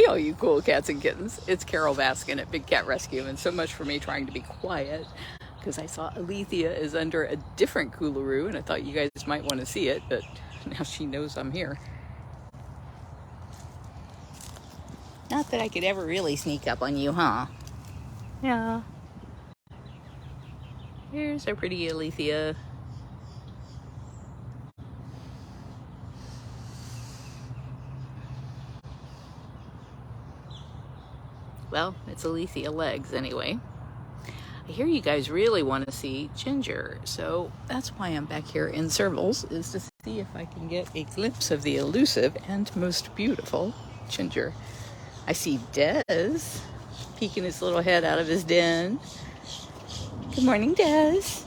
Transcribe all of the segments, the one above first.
all you cool cats and kittens. It's Carole Baskin at Big Cat Rescue, and so much for me trying to be quiet because I saw Alethea is under a different coolaroo, and I thought you guys might want to see it, but now she knows I'm here. Not that I could ever really sneak up on you, huh? Yeah. Here's our pretty Alethea. Well, it's Alethea legs anyway. I hear you guys really want to see Ginger, so that's why I'm back here in Servals, is to see if I can get a glimpse of the elusive and most beautiful Ginger. I see Des peeking his little head out of his den. Good morning, Des.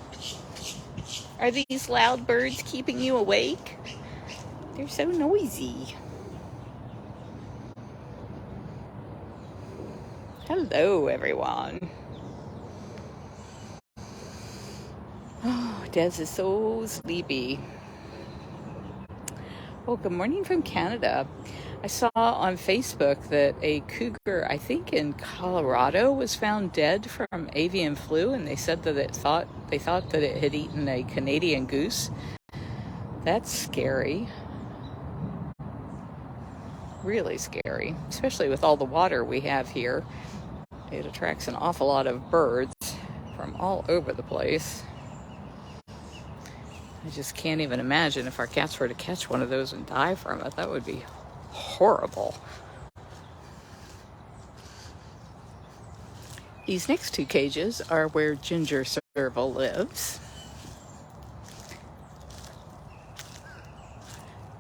Are these loud birds keeping you awake? They're so noisy. Hello, everyone. Oh, Des is so sleepy. Oh, good morning from Canada. I saw on Facebook that a cougar, I think in Colorado, was found dead from avian flu, and they said that they thought that it had eaten a Canadian goose. That's scary. Really scary, especially with all the water we have here. It attracts an awful lot of birds from all over the place. I just can't even imagine if our cats were to catch one of those and die from it. That would be horrible. These next two cages are where Ginger serval lives.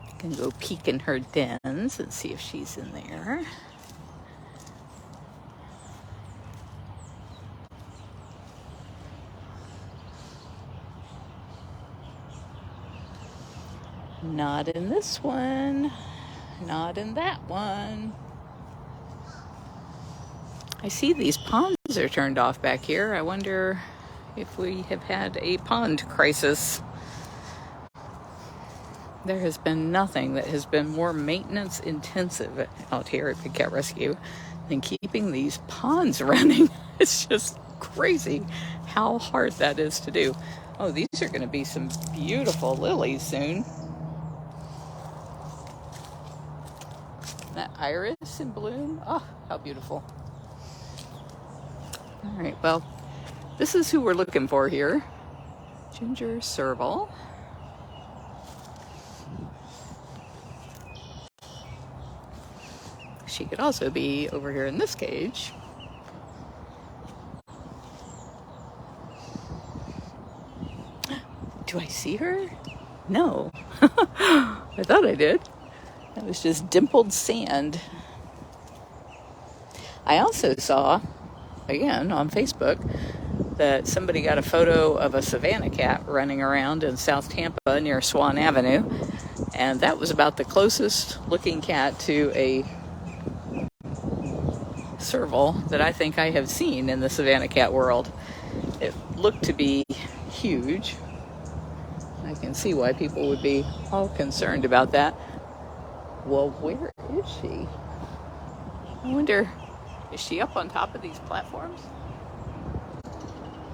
I can go peek in her dens and see if she's in there. Not in this one. Not in that one. I see these ponds are turned off back here. I wonder if we have had a pond crisis. There has been nothing that has been more maintenance intensive out here at Big Cat Rescue than keeping these ponds running. It's just crazy how hard that is to do. Oh, these are going to be some beautiful lilies soon. That iris in bloom. Oh, how beautiful. All right, well, this is who we're looking for here. Ginger serval. She could also be over here in this cage. Do I see her? No. I thought I did. That was just dimpled sand. I also saw, again, on Facebook, that somebody got a photo of a savanna cat running around in South Tampa near Swan Avenue. And that was about the closest looking cat to a serval that I think I have seen in the savanna cat world. It looked to be huge. I can see why people would be all concerned about that. Well, where is she? I wonder, is she up on top of these platforms?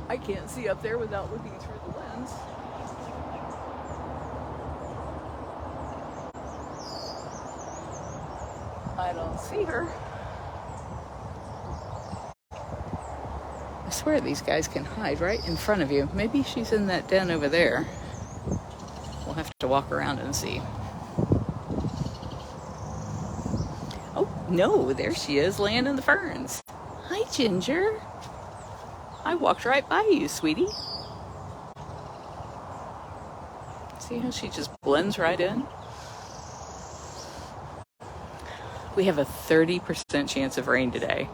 I can't see up there without looking through the lens. I don't see her. I swear these guys can hide right in front of you. Maybe she's in that den over there. We'll have to walk around and see. Oh, no, there she is, laying in the ferns. Hi, Ginger. I walked right by you, sweetie. See how she just blends right in? We have a 30% chance of rain today.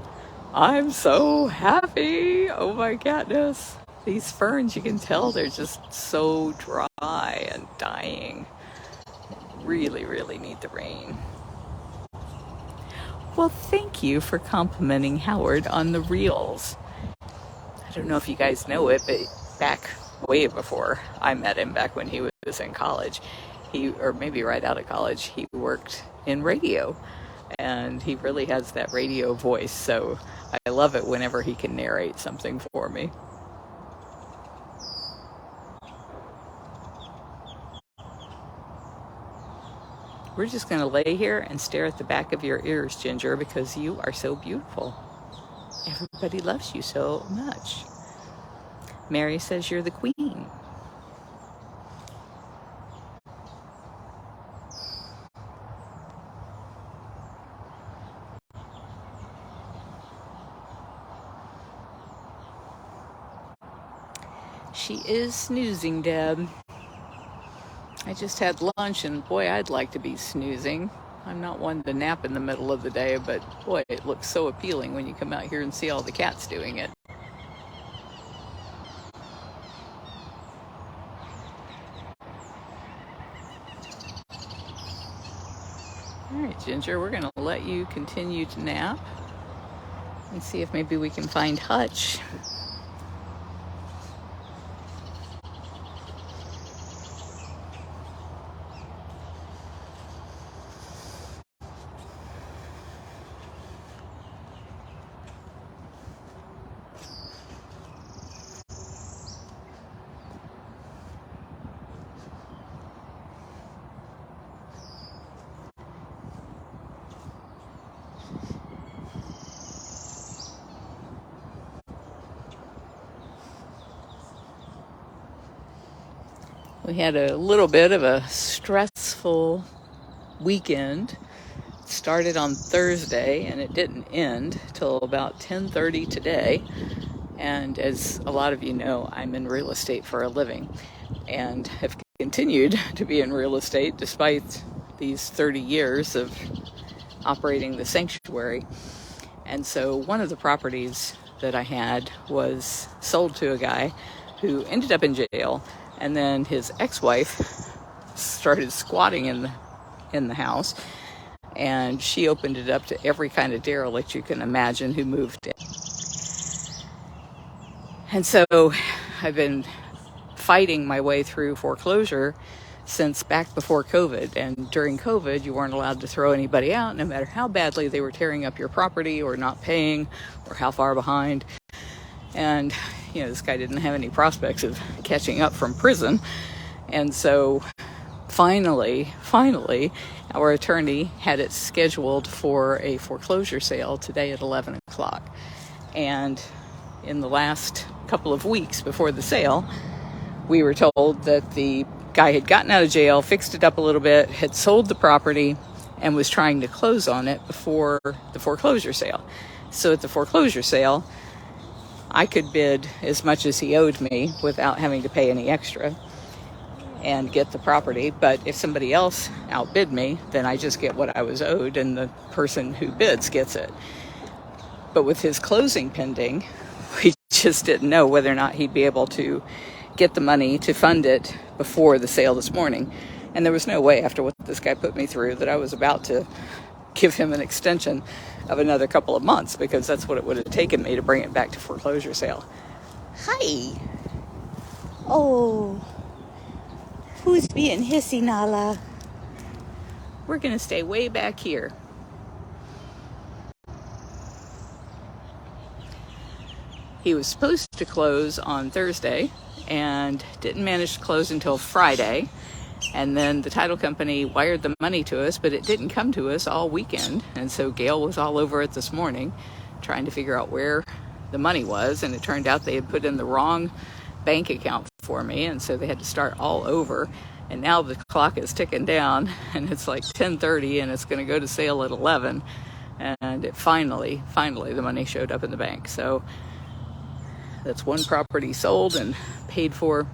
I'm so happy. Oh my goodness. These ferns, you can tell they're just so dry and dying. Really, really need the rain. Well, thank you for complimenting Howard on the reels. I don't know if you guys know it, but back way before I met him, back when he was in college, or maybe right out of college, he worked in radio. and he really has that radio voice, so I love it whenever he can narrate something for me. We're just going to lay here and stare at the back of your ears, Ginger, because you are so beautiful. Everybody loves you so much. Mary says you're the queen. She is snoozing, Deb. I just had lunch, and boy, I'd like to be snoozing. I'm not one to nap in the middle of the day, but boy, it looks so appealing when you come out here and see all the cats doing it. All right, Ginger, we're going to let you continue to nap and see if maybe we can find Hutch. We had a little bit of a stressful weekend. It started on Thursday and it didn't end till about 10:30 today. And as a lot of you know, I'm in real estate for a living and have continued to be in real estate despite these 30 years of operating the sanctuary. And so one of the properties that I had was sold to a guy who ended up in jail. And then his ex-wife started squatting in the house, and she opened it up to every kind of derelict you can imagine who moved in. And so I've been fighting my way through foreclosure since back before COVID. And during COVID, you weren't allowed to throw anybody out, no matter how badly they were tearing up your property or not paying or how far behind. And this guy didn't have any prospects of catching up from prison. And so finally, our attorney had it scheduled for a foreclosure sale today at 11 o'clock. And in the last couple of weeks before the sale, we were told that the guy had gotten out of jail, fixed it up a little bit, had sold the property, and was trying to close on it before the foreclosure sale. So at the foreclosure sale, I could bid as much as he owed me without having to pay any extra and get the property. But if somebody else outbid me, then I just get what I was owed and the person who bids gets it. But with his closing pending, we just didn't know whether or not he'd be able to get the money to fund it before the sale this morning. And there was no way, after what this guy put me through, that I was about to give him an extension of another couple of months, because that's what it would have taken me to bring it back to foreclosure sale. Hi. Oh, who's being hissy, Nala? We're going to stay way back here. He was supposed to close on Thursday and didn't manage to close until Friday. And then the title company wired the money to us, but it didn't come to us all weekend. And so Gail was all over it this morning trying to figure out where the money was. And it turned out they had put in the wrong bank account for me. And so they had to start all over. And now the clock is ticking down and it's like 10:30 and it's going to go to sale at 11. And it finally, the money showed up in the bank. So that's one property sold and paid for.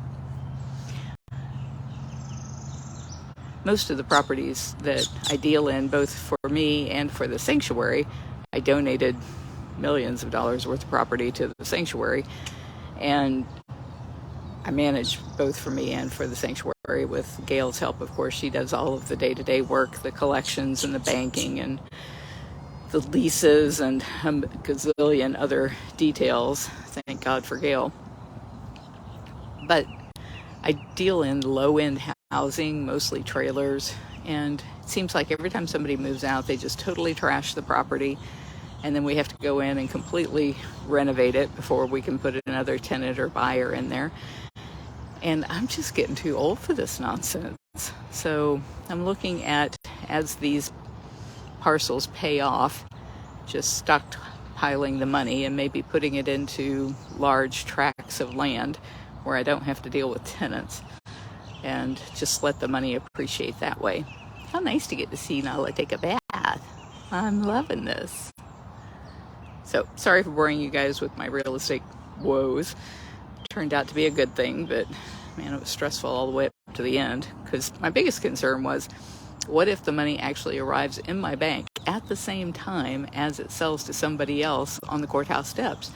Most of the properties that I deal in, both for me and for the sanctuary, I donated millions of dollars worth of property to the sanctuary. And I manage both for me and for the sanctuary with Gail's help. Of course, she does all of the day-to-day work, the collections and the banking and the leases and a gazillion other details. Thank God for Gail. But I deal in low-end housing, mostly trailers, And it seems like every time somebody moves out, they just totally trash the property. And then we have to go in and completely renovate it before we can put another tenant or buyer in there. And I'm just getting too old for this nonsense. So I'm looking at, as these parcels pay off, just stockpiling the money and maybe putting it into large tracts of land where I don't have to deal with tenants, and just let the money appreciate that way. How nice to get to see Nala take a bath. I'm loving this. So sorry for boring you guys with my real estate woes. Turned out to be a good thing, but man, it was stressful all the way up to the end, because my biggest concern was, what if the money actually arrives in my bank at the same time as it sells to somebody else on the courthouse steps?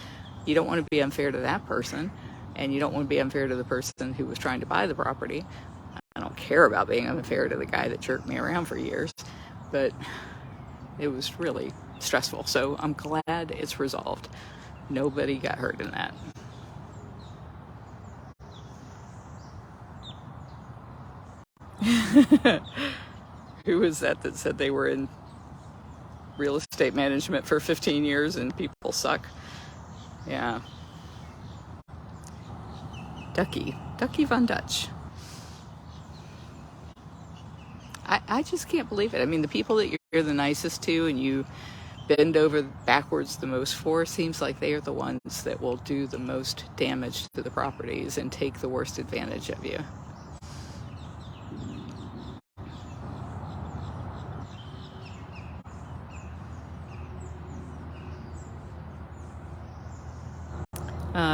You don't want to be unfair to that person, and you don't want to be unfair to the person who was trying to buy the property. I don't care about being unfair to the guy that jerked me around for years, but it was really stressful. So I'm glad it's resolved. Nobody got hurt in that. Who was that said they were in real estate management for 15 years and people suck? Yeah. Ducky Von Dutch. I just can't believe it. I mean, the people that you're the nicest to and you bend over backwards the most for, seems like they are the ones that will do the most damage to the properties and take the worst advantage of you.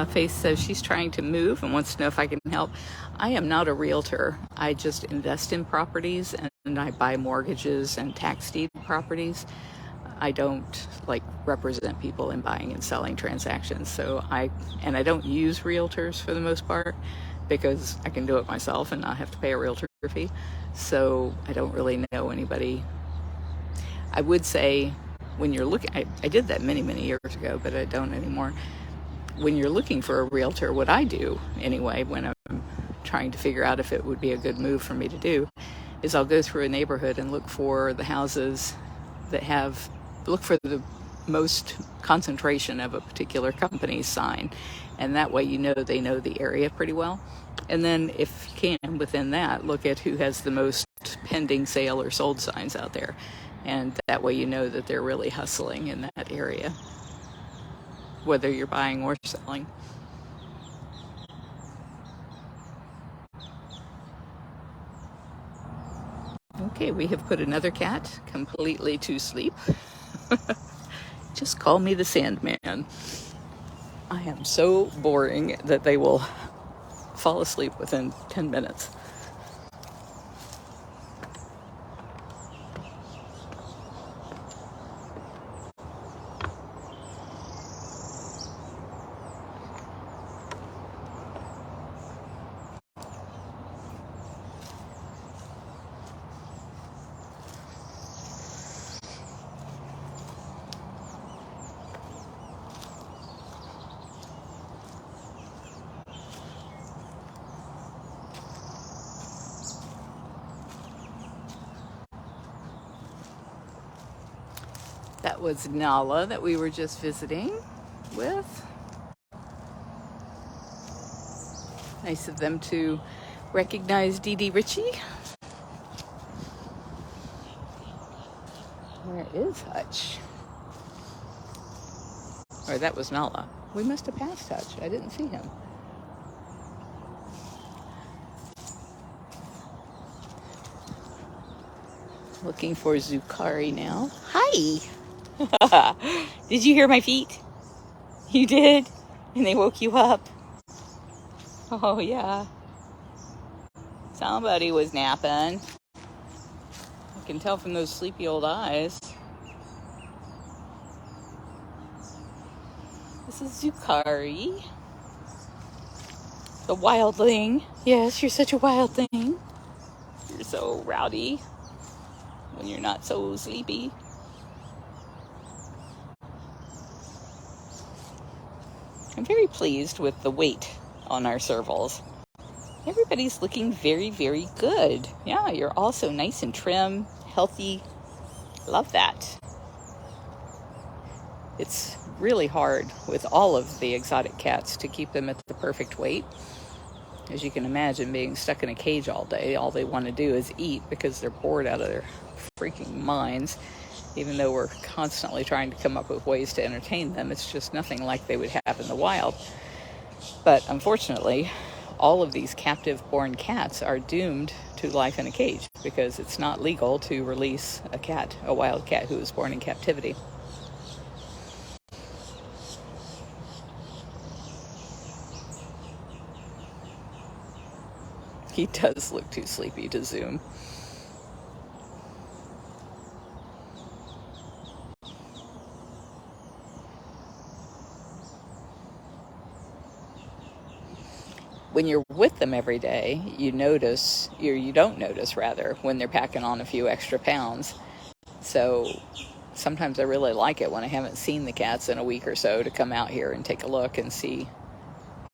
Faith says she's trying to move and wants to know if I can help. I am not a realtor. I just invest in properties and I buy mortgages and tax deed properties. I don't represent people in buying and selling transactions. So I don't use realtors for the most part, because I can do it myself and not have to pay a realtor fee. So I don't really know anybody. I would say when you're looking, I did that many years ago, but I don't anymore. When you're looking for a realtor, what I do anyway, when I'm trying to figure out if it would be a good move for me to do, is I'll go through a neighborhood and look for the houses that look for the most concentration of a particular company's sign. And that way they know the area pretty well. And then if you can, within that, look at who has the most pending sale or sold signs out there. And that way that they're really hustling in that area, whether you're buying or selling. Okay, we have put another cat completely to sleep. Just call me the Sandman. I am so boring that they will fall asleep within 10 minutes. That was Nala that we were just visiting with. Nice of them to recognize Dee Dee Ritchie. Where is Hutch? Or that was Nala. We must have passed Hutch. I didn't see him. Looking for Zukari now. Hi! Did you hear my feet? You did? And they woke you up? Oh, yeah. Somebody was napping. I can tell from those sleepy old eyes. This is Zukari. The wildling. Yes, you're such a wild thing. You're so rowdy when you're not so sleepy. I'm very pleased with the weight on our servals. Everybody's looking very, very good. Yeah, you're all so nice and trim, healthy. Love that. It's really hard with all of the exotic cats to keep them at the perfect weight. As you can imagine, being stuck in a cage all day, all they want to do is eat because they're bored out of their freaking minds. Even though we're constantly trying to come up with ways to entertain them, it's just nothing like they would have in the wild. But unfortunately, all of these captive-born cats are doomed to life in a cage because it's not legal to release a wild cat who was born in captivity. He does look too sleepy to zoom. When you're with them every day, you don't notice rather, when they're packing on a few extra pounds. So sometimes I really like it when I haven't seen the cats in a week or so to come out here and take a look and see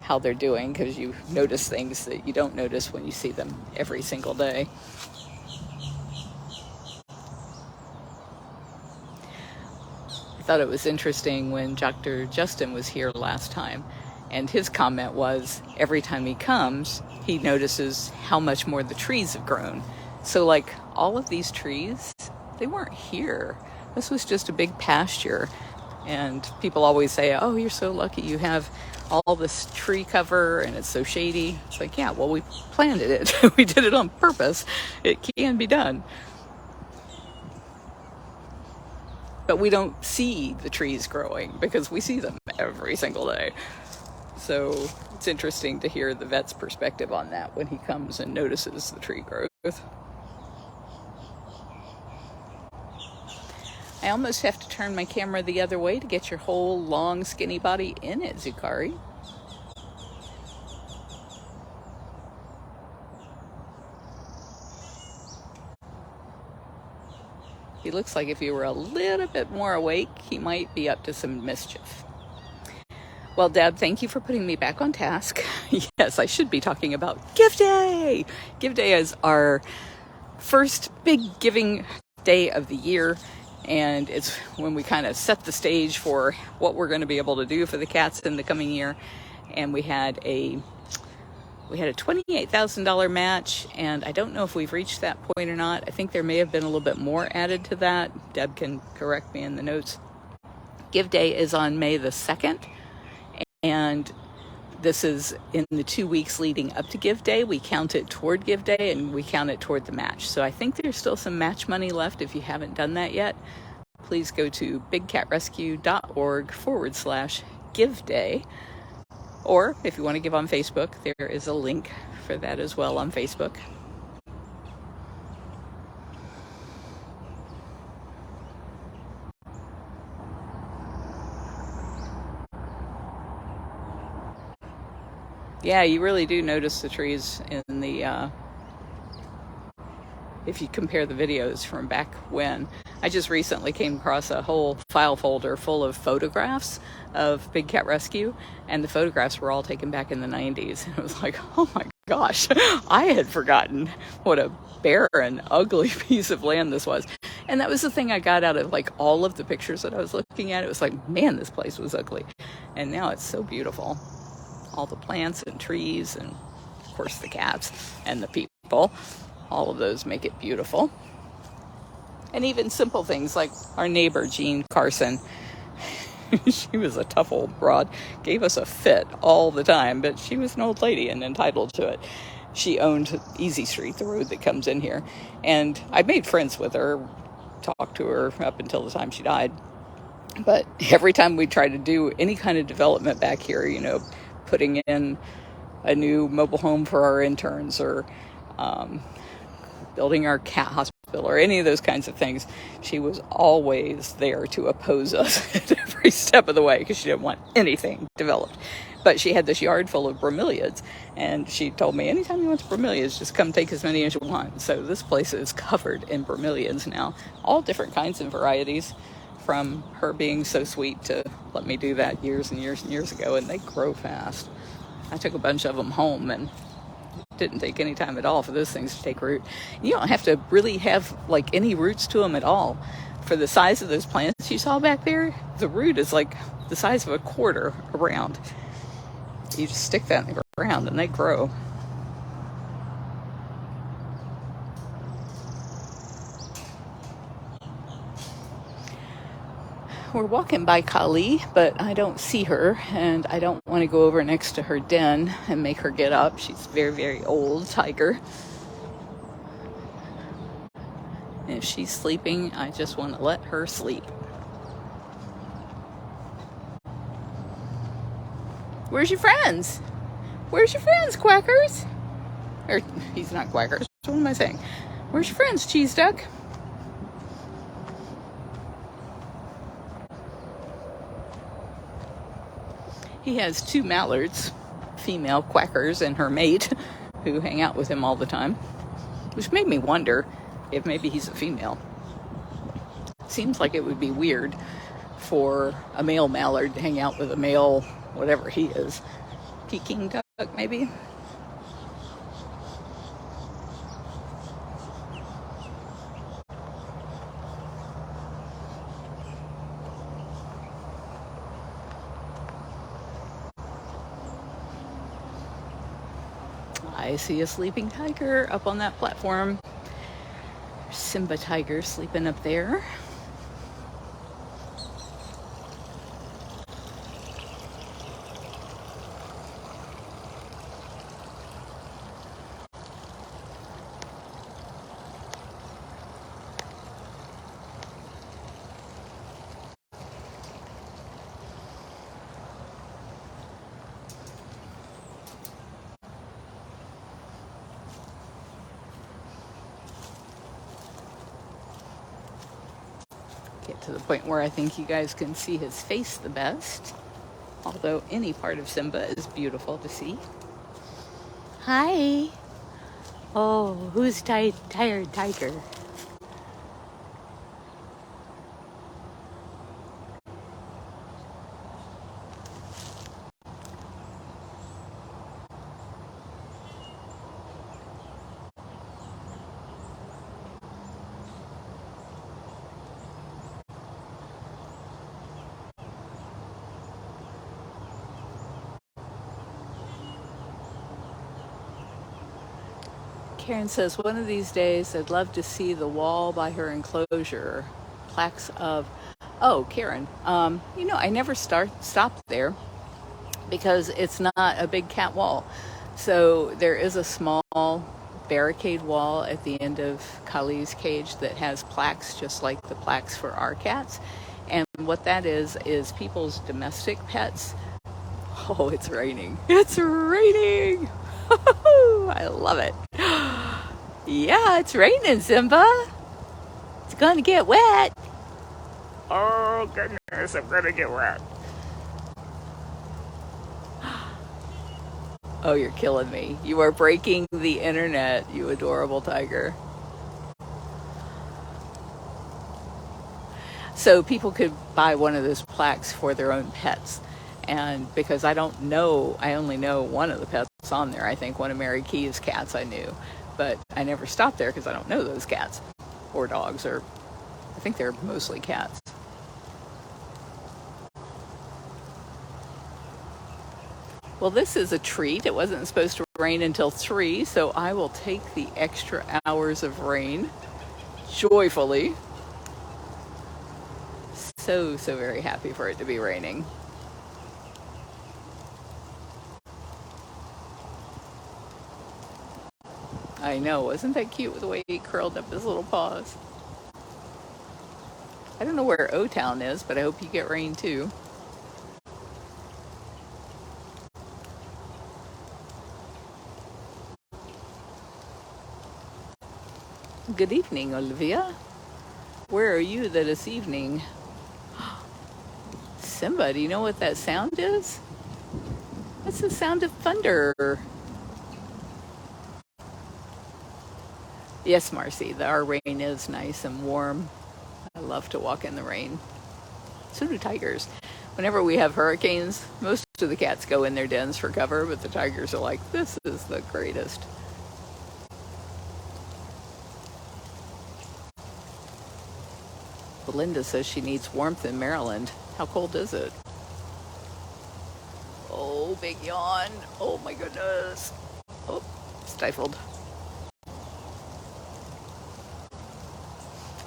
how they're doing, because you notice things that you don't notice when you see them every single day. I thought it was interesting when Dr. Justin was here last time, and his comment was every time he comes, he notices how much more the trees have grown. So like all of these trees, they weren't here. This was just a big pasture. And people always say, oh, you're so lucky you have all this tree cover and it's so shady. It's like, yeah, well, we planted it. We did it on purpose. It can be done. But we don't see the trees growing because we see them every single day. So it's interesting to hear the vet's perspective on that when he comes and notices the tree growth. I almost have to turn my camera the other way to get your whole long skinny body in it, Zukari. He looks like if he were a little bit more awake, he might be up to some mischief. Well, Deb, thank you for putting me back on task. Yes, I should be talking about Give Day. Give Day is our first big giving day of the year. And it's when we kind of set the stage for what we're going to be able to do for the cats in the coming year. And we had a $28,000 match, and I don't know if we've reached that point or not. I think there may have been a little bit more added to that. Deb can correct me in the notes. Give Day is on May the 2nd, and this is in the 2 weeks leading up to Give Day. We count it toward Give Day, and we count it toward the match. So I think there's still some match money left. If you haven't done that yet, please go to bigcatrescue.org/Give Day. Or if you want to give on Facebook, there is a link for that as well on Facebook. Yeah, you really do notice the trees in the, if you compare the videos from back when. I just recently came across a whole file folder full of photographs of Big Cat Rescue, and the photographs were all taken back in the 90s. And it was like, oh my gosh, I had forgotten what a barren, ugly piece of land this was. And that was the thing I got out of like all of the pictures that I was looking at. It was like, man, this place was ugly. And now it's so beautiful. All the plants and trees, and of course the cats and the people. All of those make it beautiful. And even simple things like our neighbor, Jean Carson. She was a tough old broad, gave us a fit all the time, but she was an old lady and entitled to it. She owned Easy Street, the road that comes in here. And I made friends with her, talked to her up until the time she died. But every time we tried to do any kind of development back here, you know, putting in a new mobile home for our interns, or building our cat hospital, or any of those kinds of things, she was always there to oppose us at every step of the way because she didn't want anything developed. But she had this yard full of bromeliads, and she told me, anytime you want bromeliads, just come take as many as you want. So this place is covered in bromeliads now, all different kinds of varieties, from her being so sweet to let me do that years and years and years ago, and they grow fast. I took a bunch of them home, and didn't take any time at all for those things to take root. You don't have to really have like any roots to them at all. For the size of those plants you saw back there, the root is like the size of a quarter around. You just stick that in the ground and they grow. We're walking by Kali, but I don't see her, and I don't want to go over next to her den and make her get up. She's a very, very old tiger. And if she's sleeping, I just want to let her sleep. Where's your friends? Where's your friends, Quackers? Or, he's not Quackers. What am I saying? Where's your friends, Cheese Duck? He has 2 mallards, female Quackers and her mate, who hang out with him all the time, which made me wonder if maybe he's a female. Seems like it would be weird for a male mallard to hang out with a male, whatever he is. Peking duck, maybe? I see a sleeping tiger up on that platform. Simba tiger sleeping up there. Get to the point where I think you guys can see his face the best. Although any part of Simba is beautiful to see. Hi. Oh, who's tired tiger? Karen says, one of these days I'd love to see the wall by her enclosure. Plaques of... Oh, Karen, I never stopped there because it's not a big cat wall. So there is a small barricade wall at the end of Kali's cage that has plaques just like the plaques for our cats. And what that is people's domestic pets. Oh, it's raining. It's raining! I love it. Yeah, it's raining, Simba. It's gonna get wet. Oh, goodness, I'm gonna get wet. Oh, you're killing me. You are breaking the internet, you adorable tiger. So people could buy one of those plaques for their own pets. And because I only know one of the pets on there. I think one of Mary Key's cats I knew. But I never stopped there because I don't know those cats. Or dogs, or I think they're mostly cats. Well, this is a treat. It wasn't supposed to rain until 3, so I will take the extra hours of rain joyfully. So very happy for it to be raining. I know, wasn't that cute with the way he curled up his little paws? I don't know where O-Town is, but I hope you get rain too. Good evening, Olivia. Where are you this evening? Simba, do you know what that sound is? That's the sound of thunder. Yes, Marcy, our rain is nice and warm. I love to walk in the rain. So do tigers. Whenever we have hurricanes, most of the cats go in their dens for cover, but the tigers are like, this is the greatest. Belinda says she needs warmth in Maryland. How cold is it? Oh, big yawn. Oh my goodness. Oh, stifled.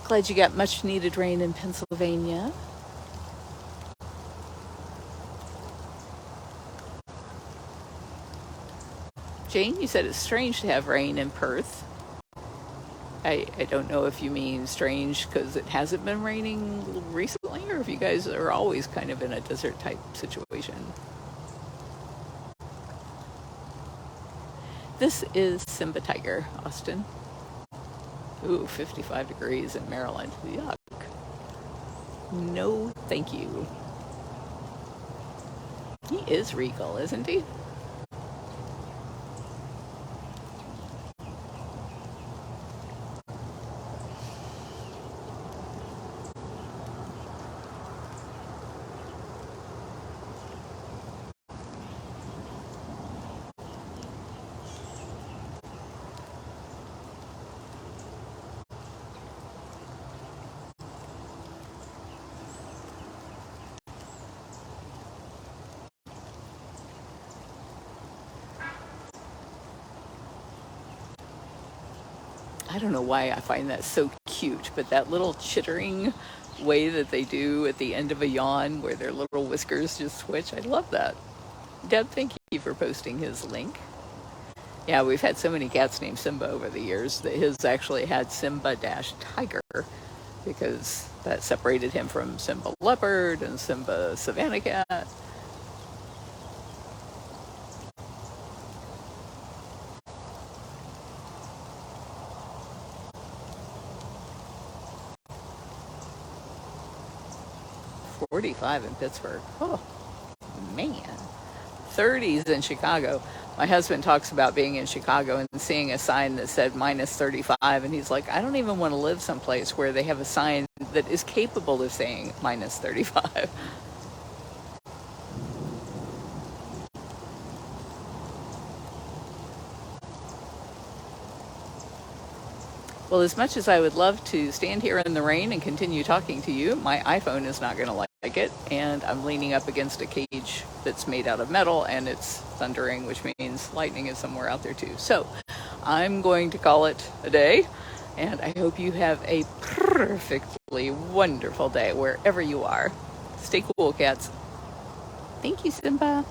Glad you got much needed rain in Pennsylvania. Jane, you said it's strange to have rain in Perth. I don't know if you mean strange because it hasn't been raining recently, or if you guys are always kind of in a desert type situation. This is Simba Tiger, Austin. Ooh, 55 degrees in Maryland. Yuck. No, thank you. He is regal, isn't he? I don't know why I find that so cute, but that little chittering way that they do at the end of a yawn where their little whiskers just switch, I love that. Deb, thank you for posting his link. Yeah, we've had so many cats named Simba over the years that his actually had Simba-Tiger because that separated him from Simba Leopard and Simba Savannah Cat. "45 in Pittsburgh. Oh, man. 30s in Chicago. My husband talks about being in Chicago and seeing a sign that said minus 35, and he's like, I don't even want to live someplace where they have a sign that is capable of saying minus 35. Well, as much as I would love to stand here in the rain and continue talking to you, my iPhone is not going to like it, and I'm leaning up against a cage that's made out of metal, and it's thundering, which means lightning is somewhere out there too. So I'm going to call it a day, and I hope you have a perfectly wonderful day wherever you are. Stay cool, cats. Thank you, Simba.